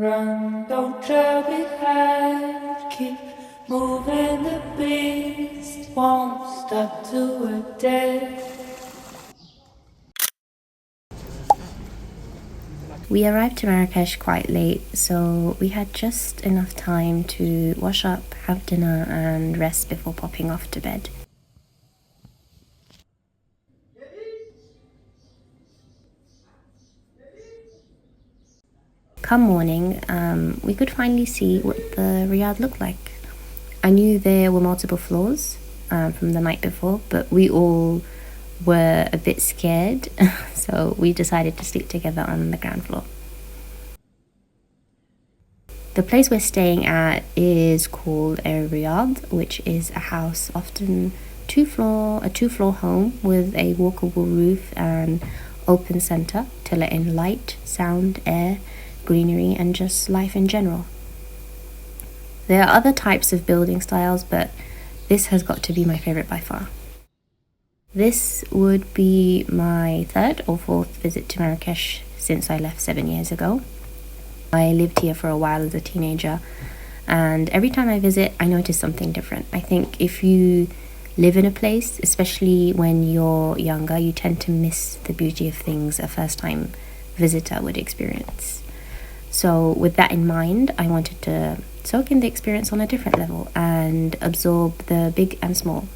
Run, don't try behind, keep moving, the beast won't stop till we're dead. We arrived to Marrakesh quite late, so we had just enough time to wash up, have dinner, and rest before popping off to bed. Come morning, we could finally see what the Riyadh looked like. I knew there were multiple floors from the night before, but we all were a bit scared, so we decided to sleep together on the ground floor. The place we're staying at is called a Riyadh, which is a house, often a two-floor home with a walkable roof and open center to let in light, sound, air, greenery, and just life in general. There are other types of building styles, but this has got to be my favorite by far. This would be my third or fourth visit to Marrakesh since I left 7 years ago. I lived here for a while as a teenager, and every time I visit, I notice something different. I think if you live in a place, especially when you're younger, you tend to miss the beauty of things a first time visitor would experience. So, with that in mind, I wanted to soak in the experience on a different level and absorb the big and small.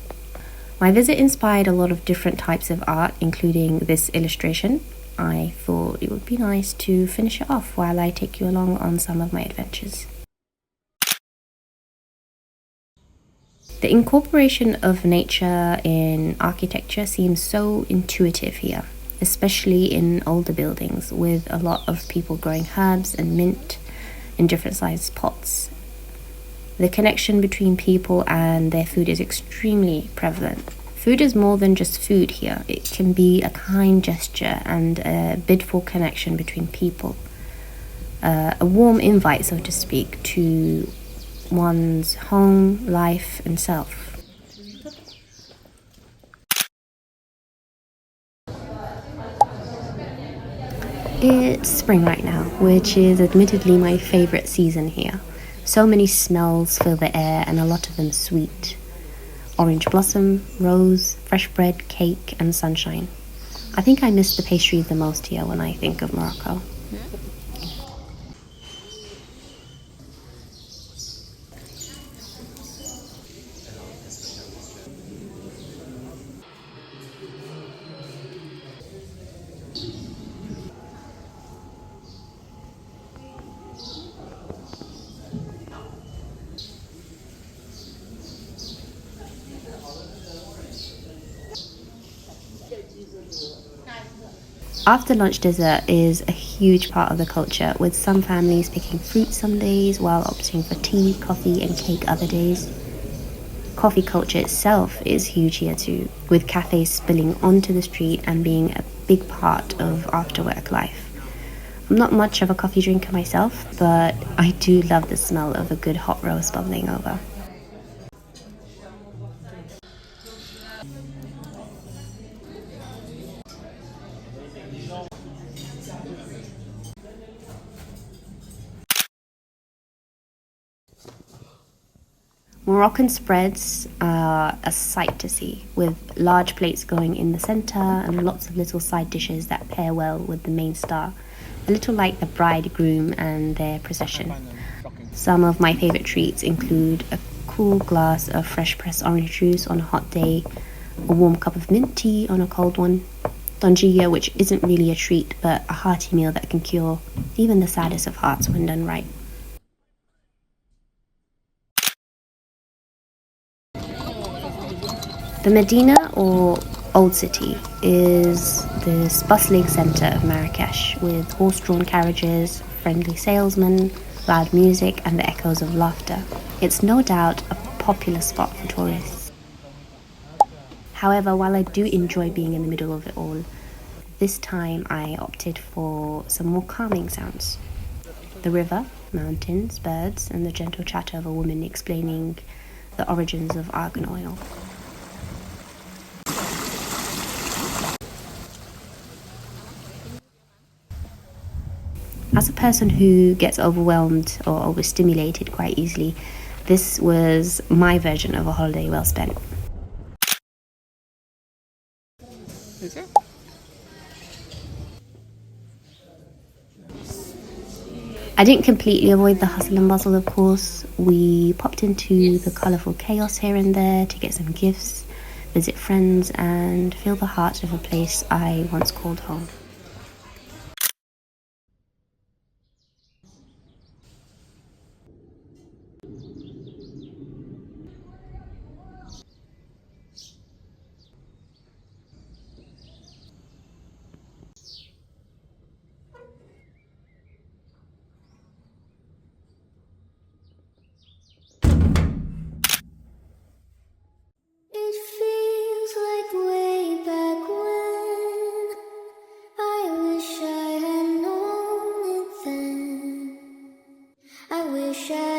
My visit inspired a lot of different types of art, including this illustration. I thought it would be nice to finish it off while I take you along on some of my adventures. The incorporation of nature in architecture seems so intuitive here, especially in older buildings with a lot of people growing herbs and mint in different sized pots. The connection between people and their food is extremely prevalent. Food is more than just food here. It can be a kind gesture and a bid for connection between people. A warm invite, so to speak, to one's home, life, and self. It's spring right now, which is admittedly my favorite season here. So many smells fill the air, and a lot of them sweet. Orange blossom, rose, fresh bread, cake, and sunshine. I think I miss the pastry the most here when I think of Morocco. After lunch dessert is a huge part of the culture, with some families picking fruit some days while opting for tea, coffee, and cake other days. Coffee culture itself is huge here too, with cafes spilling onto the street and being a big part of after work life. I'm not much of a coffee drinker myself, but I do love the smell of a good hot roast bubbling over. Moroccan spreads are a sight to see, with large plates going in the center and lots of little side dishes that pair well with the main star, a little like the bride, groom, and their procession. Some of my favorite treats include a cool glass of fresh pressed orange juice on a hot day, a warm cup of mint tea on a cold one, donjia, which isn't really a treat but a hearty meal that can cure even the saddest of hearts when done right. The Medina, or Old City, is this bustling centre of Marrakesh with horse-drawn carriages, friendly salesmen, loud music, and the echoes of laughter. It's no doubt a popular spot for tourists. However, while I do enjoy being in the middle of it all, this time I opted for some more calming sounds. The river, mountains, birds, and the gentle chatter of a woman explaining the origins of argan oil. As a person who gets overwhelmed or overstimulated quite easily, this was my version of a holiday well spent. I didn't completely avoid the hustle and bustle, of course. We popped into the colourful chaos here and there to get some gifts, visit friends, and feel the heart of a place I once called home. It feels like way back when. I wish I had known it then. I wish I